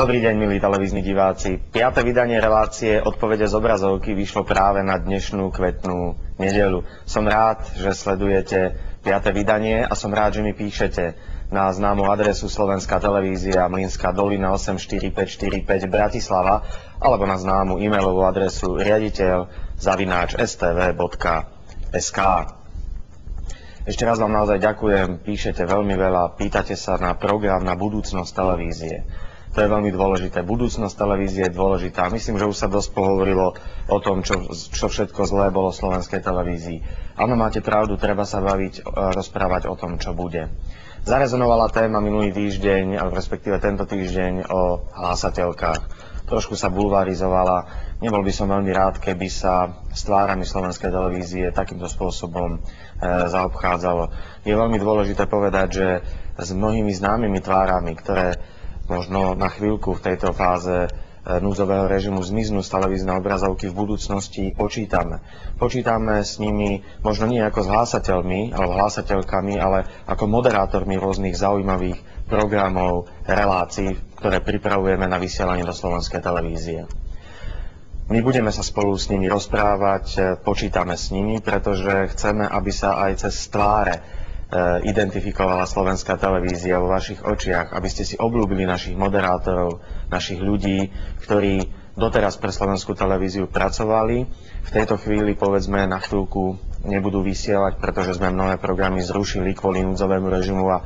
Dobrý deň, milí televízni diváci. 5. vydanie relácie Odpovede z obrazovky vyšlo práve na dnešnú kvetnú nedeľu. Som rád, že sledujete 5. vydanie a som rád, že mi píšete na známu adresu Slovenská televízia Mlynská dolina 84545 Bratislava alebo na známu e-mailovú adresu riaditeľ@stv.sk. Ešte raz vám naozaj ďakujem, píšete veľmi veľa, pýtate sa na program, na budúcnosť televízie. To je veľmi dôležité. Budúcnosť televízie je dôležitá. Myslím, že už sa dosť pohovorilo o tom, čo všetko zlé bolo v slovenskej televízii. Áno, máte pravdu, treba sa baviť, rozprávať o tom, čo bude. Zarezonovala téma minulý týždeň, respektíve tento týždeň o hlásateľkách. Trošku sa bulvarizovala. Nebol by som veľmi rád, keby sa s tvárami slovenskej televízie takýmto spôsobom zaobchádzalo. Je veľmi dôležité povedať, že s mnohými známymi tvárami, ktoré možno na chvíľku v tejto fáze núdzového režimu zmiznú z televíznej obrazovky, v budúcnosti počítame. Počítame s nimi možno nie ako s hlásateľmi alebo hlásateľkami, ale ako moderátormi rôznych zaujímavých programov, relácií, ktoré pripravujeme na vysielanie do slovenskej televízie. My budeme sa spolu s nimi rozprávať, počítame s nimi, pretože chceme, aby sa aj cez tváre identifikovala slovenská televízia vo vašich očiach, aby ste si obľúbili našich moderátorov, našich ľudí, ktorí doteraz pre slovenskú televíziu pracovali. V tejto chvíli, povedzme, na chvíľku nebudú vysielať, pretože sme mnohé programy zrušili kvôli núdzovému režimu a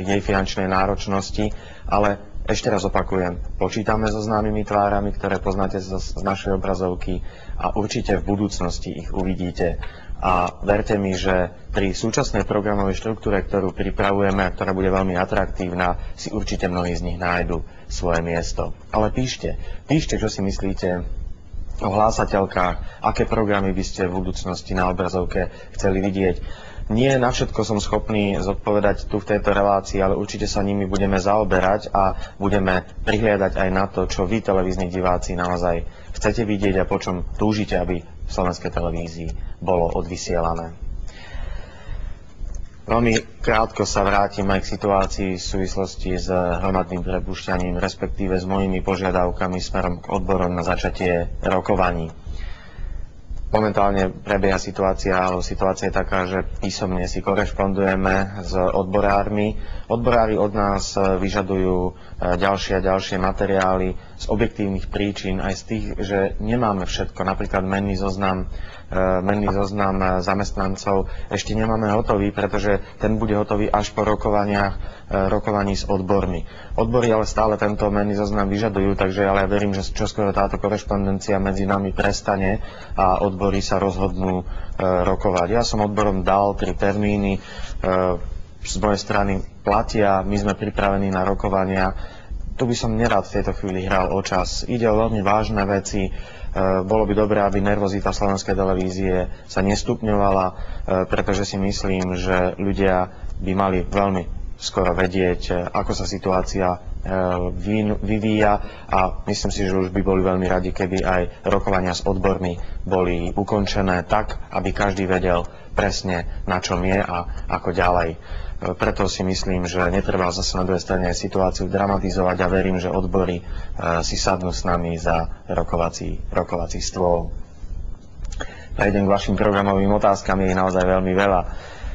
jej finančnej náročnosti, ale ešte raz opakujem, počítame so známymi tvárami, ktoré poznáte z našej obrazovky a určite v budúcnosti ich uvidíte. A verte mi, že pri súčasnej programovej štruktúre, ktorú pripravujeme a ktorá bude veľmi atraktívna, si určite mnohí z nich nájdu svoje miesto. Ale píšte, čo si myslíte o hlásateľkách, aké programy by ste v budúcnosti na obrazovke chceli vidieť. Nie na všetko som schopný zodpovedať tu v tejto relácii, ale určite sa nimi budeme zaoberať a budeme prihliadať aj na to, čo vy, televízni diváci, naozaj chcete vidieť a po čom túžite, aby v slovenskej televízii bolo odvysielané. Veľmi krátko sa vrátim aj k situácii v súvislosti s hromadným prepúšťaním, respektíve s mojimi požiadavkami smerom k odborom na začatie rokovaní. Momentálne prebieha situácia je taká, že písomne si korešpondujeme s odborármi. Odborári od nás vyžadujú ďalšie a ďalšie materiály z objektívnych príčin, aj z tých, že nemáme všetko, napríklad menný zoznam zamestnancov ešte nemáme hotový, pretože ten bude hotový až po rokovaní s odbormi. Odbory ale stále tento menný zoznam vyžadujú, takže ale ja verím, že čoskoro táto korešpondencia medzi nami prestane a odbory sa rozhodnú rokovať. Ja som odborom dal 3 termíny, z mojej strany platia, my sme pripravení na rokovania. Tu by som nerád v tejto chvíli hral o čas. Ide o veľmi vážne veci. Bolo by dobré, aby nervozita slovenskej televízie sa nestupňovala, pretože si myslím, že ľudia by mali veľmi skoro vedieť, ako sa situácia vyvíja a myslím si, že už by boli veľmi radi, keby aj rokovania s odbormi boli ukončené tak, aby každý vedel presne, na čom je a ako ďalej. Preto si myslím, že netreba zase na druhej strane situáciu dramatizovať a verím, že odbory si sadnú s nami za rokovací stôl. Prejdem k vašim programovým otázkam, je ich naozaj veľmi veľa.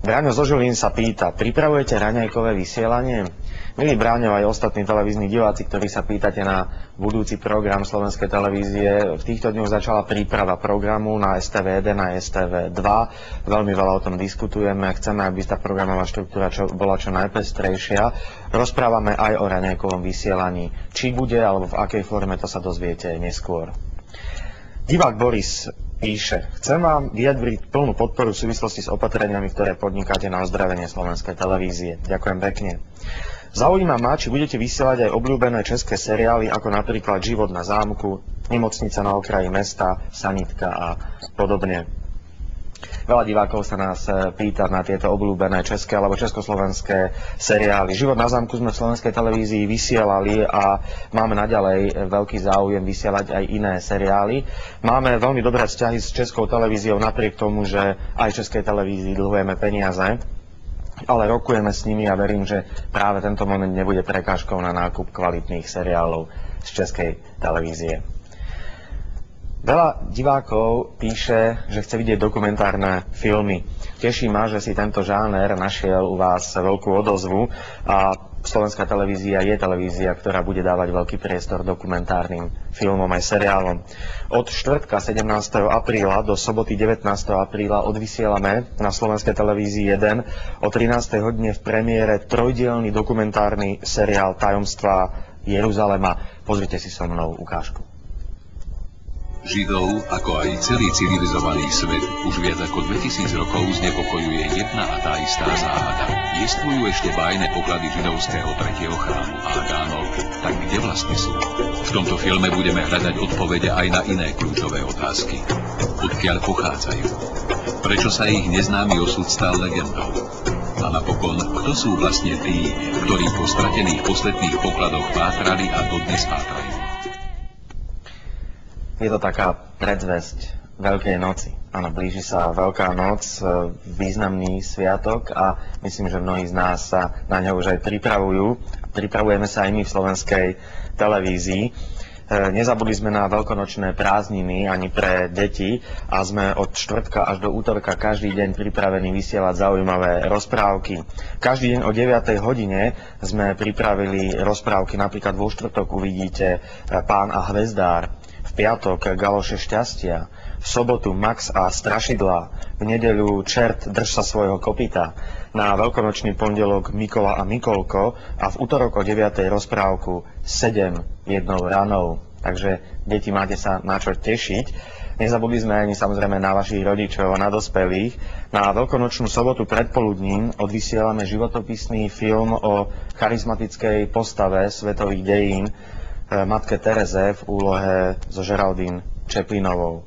Bráňo zo Žilín sa pýta, pripravujete raňajkové vysielanie? Milí Bráňo, aj ostatní televízni diváci, ktorí sa pýtate na budúci program slovenskej televízie, v týchto dňoch začala príprava programu na STV1 a STV2. Veľmi veľa o tom diskutujeme, chceme, aby tá programová štruktúra bola čo najpestrejšia. Rozprávame aj o raňajkovom vysielaní. Či bude, alebo v akej forme, to sa dozviete neskôr. Divák Boris píše, chcem vám vyjadriť plnú podporu v súvislosti s opatreniami, ktoré podnikáte na ozdravenie slovenskej televízie. Ďakujem pekne. Zaujíma ma, či budete vysielať aj obľúbené české seriály, ako napríklad Život na zámku, Nemocnica na okraji mesta, Sanitka a podobne. Veľa divákov sa nás pýta na tieto obľúbené české alebo československé seriály. Život na zámku sme v slovenskej televízii vysielali a máme naďalej veľký záujem vysielať aj iné seriály. Máme veľmi dobré vzťahy s českou televíziou napriek tomu, že aj českej televízii dlhujeme peniaze. ale rokujeme s nimi a verím, že práve tento moment nebude prekážkou na nákup kvalitných seriálov z Českej televízie. Veľa divákov píše, že chce vidieť dokumentárne filmy. Teší ma, že si tento žáner našiel u vás veľkú odozvu a Slovenská televízia je televízia, ktorá bude dávať veľký priestor dokumentárnym filmom aj seriálom. Od štvrtka 17. apríla do soboty 19. apríla odvysielame na Slovenskej televízii 1 o 13. hodine v premiére trojdielny dokumentárny seriál Tajomstvá Jeruzalema. Pozrite si so mnou ukážku. Židov, ako aj celý civilizovaný svet, už viac ako 2000 rokov znepokojuje jedna a tá istá záhada. Jestvujú ešte bájne poklady židovského tretieho chrámu Ágánov, tak kde vlastne sú? V tomto filme budeme hľadať odpovede aj na iné kľúčové otázky. Odkiaľ pochádzajú? Prečo sa ich neznámy osud stal legendou? A napokon, kto sú vlastne tí, ktorí po stratených posvetných pokladoch pátrali a dodnes pátrajú? Je to taká predzvesť Veľkej noci. Áno, blíži sa Veľká noc, významný sviatok a myslím, že mnohí z nás sa na ňo už aj pripravujú. Pripravujeme sa aj my v Slovenskej televízii. Nezabudli sme na veľkonočné prázdniny ani pre deti a sme od štvrtka až do útorka každý deň pripravení vysielať zaujímavé rozprávky. Každý deň o 9. hodine sme pripravili rozprávky, napríklad vo štvrtok uvidíte Pán a hvezdár, v piatok Galoše šťastia, v sobotu Max a strašidlá, v nedeľu Čert, drž sa svojho kopyta, na veľkonočný pondelok Mikola a Mikolko a v útorok o 9. rozprávku 7 jednou ranou. Takže deti, máte sa na čo tešiť. Nezabudli sme ani samozrejme na vašich rodičov a na dospelých. Na veľkonočnú sobotu predpoludním odvysielame životopisný film o charizmatickej postave svetových dejín matke Tereze v úlohe so Geraldine Chaplinovou.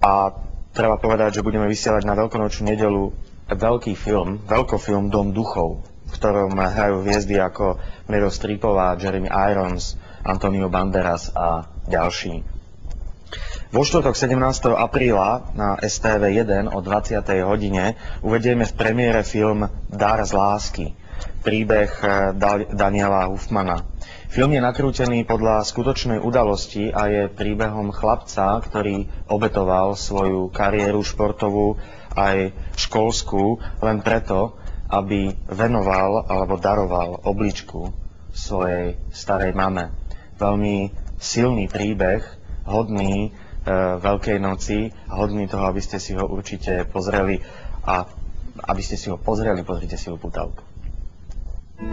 A treba povedať, že budeme vysielať na veľkonočnú nedeľu veľkofilm Dom duchov, v ktorom hrajú hviezdy ako Meryl Streepová, Jeremy Irons, Antonio Banderas a ďalší. Vo štvrtok 17. apríla na STV1 o 20. hodine uvedieme v premiére film Dar z lásky, príbeh Daniela Huffmana. Film je nakrútený podľa skutočnej udalosti a je príbehom chlapca, ktorý obetoval svoju kariéru športovú aj školskú len preto, aby venoval alebo daroval obličku svojej starej mame. Veľmi silný príbeh, hodný Veľkej noci, hodný toho, aby ste si ho určite pozreli a aby ste si ho pozreli, pozrite si ho putavku.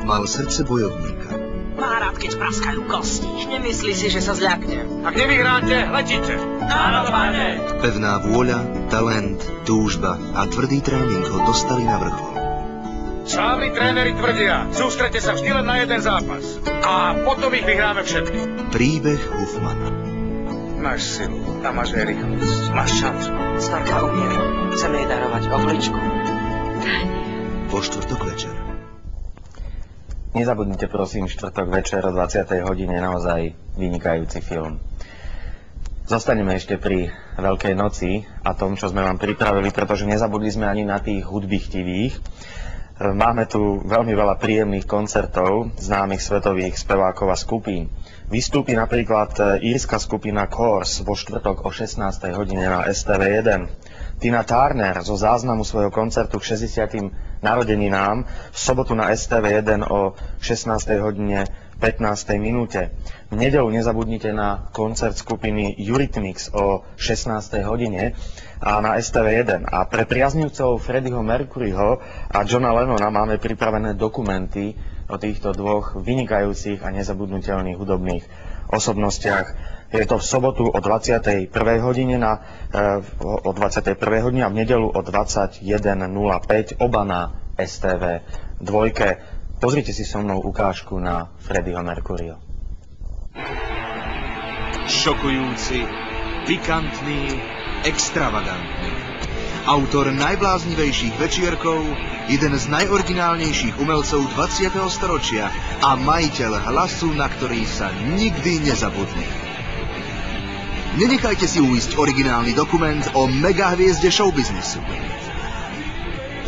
Mal srdce bojovníka. Má rád, keď praskajú kosti. Nemyslí si, že sa zľakne. Ak nevyhráte, letíte. Áno, páne. Pevná vôľa, talent, túžba a tvrdý tréning ho dostali na vrchol. Slávni tréneri tvrdia, sústrete sa vždy len na jeden zápas. A potom ich vyhráme všetky. Príbeh Huffmana. Máš silu a máš aj rýchlosť. Máš šancu. Starka umiera. Chceme jej darovať obličku. Vo štvrtok večer. Nezabudnite prosím štvrtok večer o 20. hodine, naozaj vynikajúci film. Zostaneme ešte pri Veľkej noci a tom, čo sme vám pripravili, pretože nezabudli sme ani na tých hudbychtivých. Máme tu veľmi veľa príjemných koncertov známych svetových spevákov a skupín. Vystúpi napríklad írska skupina Course vo štvrtok o 16. hodine na STV1. Tina Turner zo záznamu svojho koncertu k 60. narodeninám v sobotu na STV1 o 16. hodine 15. minúte. V nedeľu nezabudnite na koncert skupiny Eurythmics o 16. hodine a na STV1. A pre priaznivcov Freddieho Mercuryho a Johna Lennona máme pripravené dokumenty o týchto dvoch vynikajúcich a nezabudnutelných hudobných osobnostiach. Je to v sobotu o 21. hodine a v nedeľu o 21.05, oba na STV 2. Pozrite si so mnou ukážku na Freddieho Mercuryho. Šokujúci, pikantný, extravagantný. Autor najbláznivejších večierkov, jeden z najoriginálnejších umelcov 20. storočia a majiteľ hlasu, na ktorý sa nikdy nezabudne. Nenechajte si uísť originálny dokument o megahviezde showbiznisu.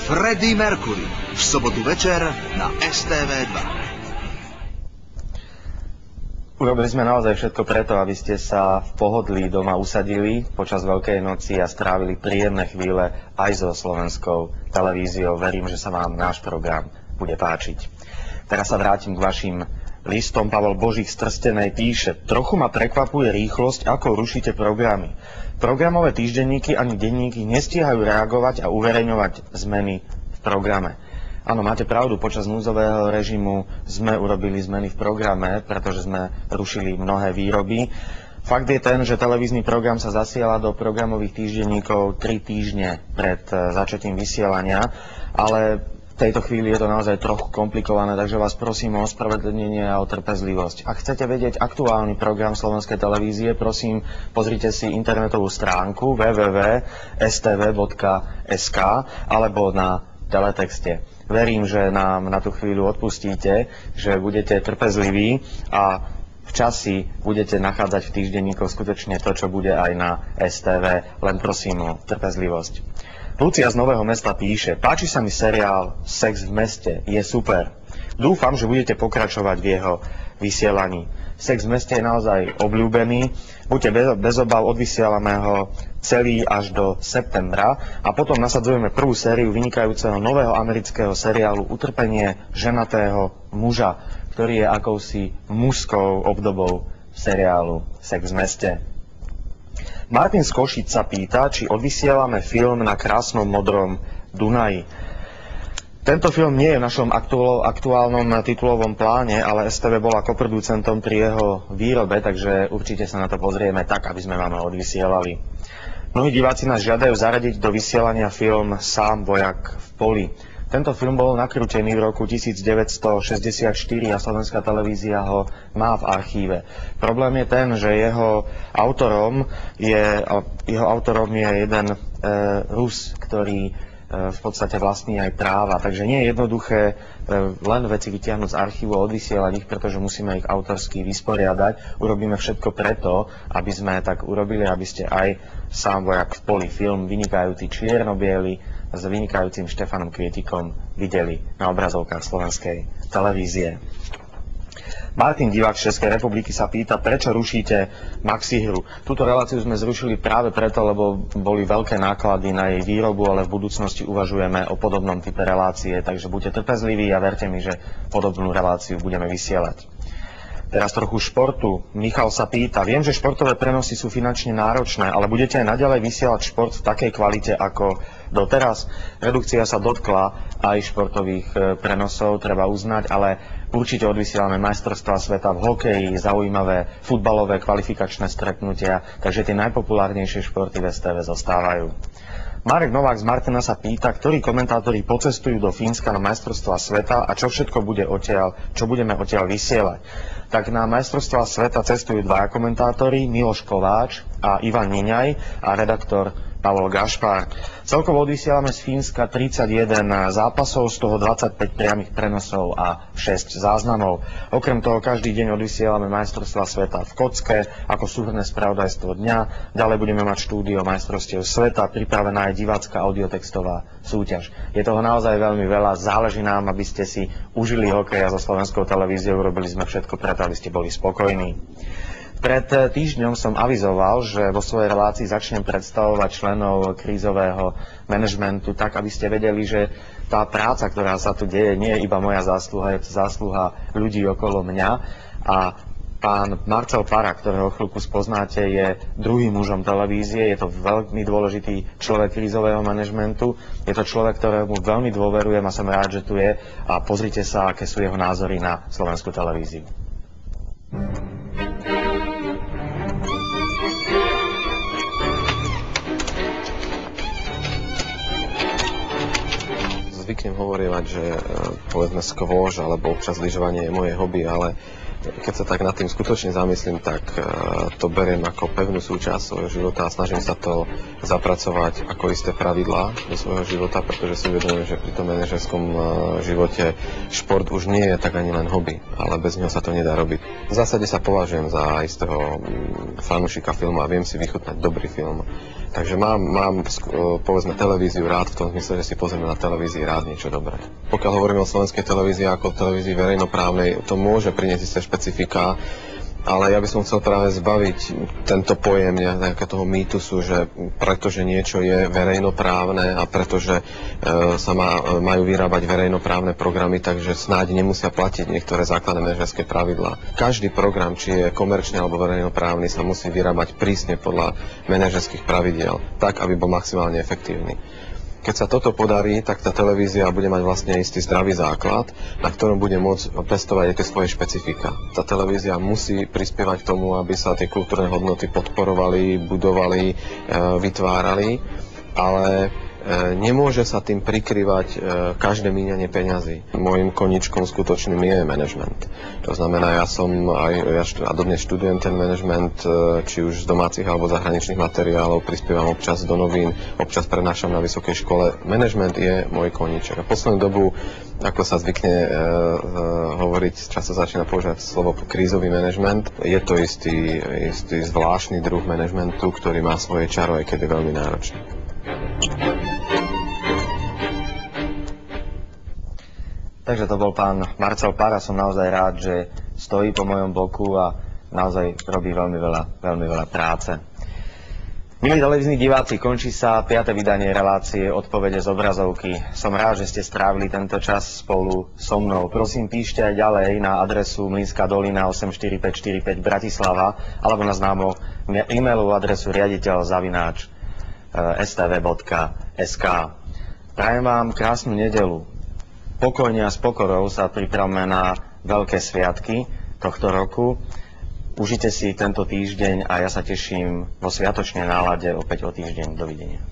Freddie Mercury v sobotu večer na STV2. Urobili sme naozaj všetko preto, aby ste sa v pohodlí doma usadili počas Veľkej noci a strávili príjemné chvíle aj so slovenskou televíziou. Verím, že sa vám náš program bude páčiť. Teraz sa vrátim k vašim listom. Pavel Božík z Trstenej píše: trochu ma prekvapuje rýchlosť, ako rušíte programy. Programové týždenníky ani denníky nestíhajú reagovať a uverejňovať zmeny v programe. Áno, máte pravdu, počas núdzového režimu sme urobili zmeny v programe, pretože sme rušili mnohé výroby. Fakt je ten, že televízny program sa zasiela do programových týždenníkov 3 týždne pred začatím vysielania, ale v tejto chvíli je to naozaj trochu komplikované, takže vás prosím o ospravedlnenie a o trpezlivosť. Ak chcete vedieť aktuálny program slovenskej televízie, prosím, pozrite si internetovú stránku www.stv.sk alebo na teletexte. Verím, že nám na tú chvíľu odpustíte, že budete trpezliví a v časi budete nachádzať v týždenníkoch skutočne to, čo bude aj na STV, len prosím o trpezlivosť. Lucia z Nového Mesta píše: páči sa mi seriál Sex v meste, je super. Dúfam, že budete pokračovať v jeho vysielaní. Sex v meste je naozaj obľúbený. Buďte bez obav, odvysielame ho celý až do septembra a potom nasadzujeme prvú sériu vynikajúceho nového amerického seriálu Utrpenie ženatého muža, ktorý je akousi mužskou obdobou seriálu Sex v meste. Martin z Košíc sa pýta, či odvysielame film Na krásnom modrom Dunaji. Tento film nie je v našom aktuálnom titulovom pláne, ale STV bola koproducentom pri jeho výrobe, takže určite sa na to pozrieme tak, aby sme vám ho odvysielali. Mnohí diváci nás žiadajú zaradiť do vysielania film Sám vojak v poli. Tento film bol nakrútený v roku 1964 a slovenská televízia ho má v archíve. Problém je ten, že jeho autorom je jeden Rus, ktorý v podstate vlastní aj práva. Takže nie je jednoduché len veci vytiahnuť z archívu a odvysielať ich, pretože musíme ich autorsky vysporiadať. Urobíme všetko preto, aby sme tak urobili, aby ste aj Sám vojak v poli, film vynikajúci čierno-biely s vynikajúcim Štefanom Kvietikom videli na obrazovkách slovenskej televízie. Martin Divák z Českej republiky sa pýta, prečo rušíte Maxihru. Túto reláciu sme zrušili práve preto, lebo boli veľké náklady na jej výrobu, ale v budúcnosti uvažujeme o podobnom type relácie, takže buďte trpezliví a verte mi, že podobnú reláciu budeme vysielať. Teraz trochu športu. Michal sa pýta, viem, že športové prenosy sú finančne náročné, ale budete aj naďalej vysielať šport v takej kvalite ako doteraz? Redukcia sa dotkla aj športových prenosov, treba uznať, ale určite odvysielame majstrovstvá sveta v hokeji, zaujímavé futbalové kvalifikačné stretnutia, takže tie najpopulárnejšie športy v STV zostávajú. Marek Novák z Martina sa pýta, ktorí komentátori pocestujú do Fínska na majstrovstvá sveta a čo všetko budeme odtiaľ vysielať. Tak na majstrovstvá sveta cestujú 2 komentátori, Miloš Kováč a Ivan Niňaj a redaktor Pavol Gašpár. Celkovo odvysielame z Fínska 31 zápasov, z toho 25 priamych prenosov a 6 záznamov. Okrem toho každý deň odvysielame majstrovstvá sveta v kocke ako súhrnné spravodajstvo dňa. Ďalej budeme mať štúdio majstrovstiev sveta, pripravená aj divácka audiotextová súťaž. Je toho naozaj veľmi veľa, záleží nám, aby ste si užili hokej a so slovenskou televíziou urobili sme všetko preto, aby ste boli spokojní. Pred týždňom som avizoval, že vo svojej relácii začnem predstavovať členov krízového manažmentu tak, aby ste vedeli, že tá práca, ktorá sa tu deje, nie je iba moja zásluha, je to zásluha ľudí okolo mňa. A pán Marcel Para, ktorého chvíľku spoznáte, je druhým mužom televízie, je to veľmi dôležitý človek krízového manažmentu, je to človek, ktorému veľmi dôverujem a som rád, že tu je a pozrite sa, aké sú jeho názory na slovenskú televíziu. Zvyknem hovorievať, že povedzme skôš alebo občas lyžovanie je moje hobby, ale Keď sa tak nad tým skutočne zamyslím, tak to beriem ako pevnú súčasť svojho života a snažím sa to zapracovať ako isté pravidlá do svojho života, pretože si uvedomujem, že pri tom manažerskom živote šport už nie je tak ani len hobby, ale bez neho sa to nedá robiť. V zásade sa považujem za istého fanúšika filmu a viem si vychutnať dobrý film. Takže mám povedzme televíziu rád v tom zmysle, že si pozrieme na televízii rád niečo dobré. Pokiaľ hovoríme o slovenskej televízii ako televízii verejnoprávnej, to môže priniesť isté špecifika, ale ja by som chcel práve zbaviť tento pojem nejakého toho mýtusu, že pretože niečo je verejnoprávne a pretože sa majú vyrábať verejnoprávne programy, takže snáď nemusia platiť niektoré základné manažerské pravidlá. Každý program, či je komerčný alebo verejnoprávny, sa musí vyrábať prísne podľa manažerských pravidiel, tak, aby bol maximálne efektívny. Keď sa toto podarí, tak tá televízia bude mať vlastne istý zdravý základ, na ktorom bude môcť pestovať aj tie svoje špecifika. Tá televízia musí prispievať k tomu, aby sa tie kultúrne hodnoty podporovali, budovali, vytvárali, ale nemôže sa tým prikrývať každé míňanie peňazí. Mojím koničkom skutočným je manažment. To znamená, ja dodnes študujem ten manažment, či už z domácich alebo zahraničných materiálov, prispievam občas do novín, občas prednášam na vysokej škole. Manažment je môj koniček. A poslednú dobu, ako sa zvykne hovoriť, často začína používať slovo krízový manažment, je to istý zvláštny druh manažmentu, ktorý má svoje čaro, aj keď je veľmi náročný. Takže to bol pán Marcel Para. Som naozaj rád, že stojí po mojom boku a naozaj robí veľmi veľa práce. Milí televízni diváci, končí sa 5. vydanie relácie Odpovede z obrazovky. Som rád, že ste strávili tento čas spolu so mnou. Prosím, píšte aj ďalej na adresu Mlynska dolina 84545 Bratislava alebo na známu e-mailovú adresu riaditeľ@stv.sk. Prajem vám krásnu nedeľu. Pokojne a s pokorou sa pripravme na veľké sviatky tohto roku. Užite si tento týždeň a ja sa teším vo sviatočnej nálade opäť o týždeň. Dovidenia.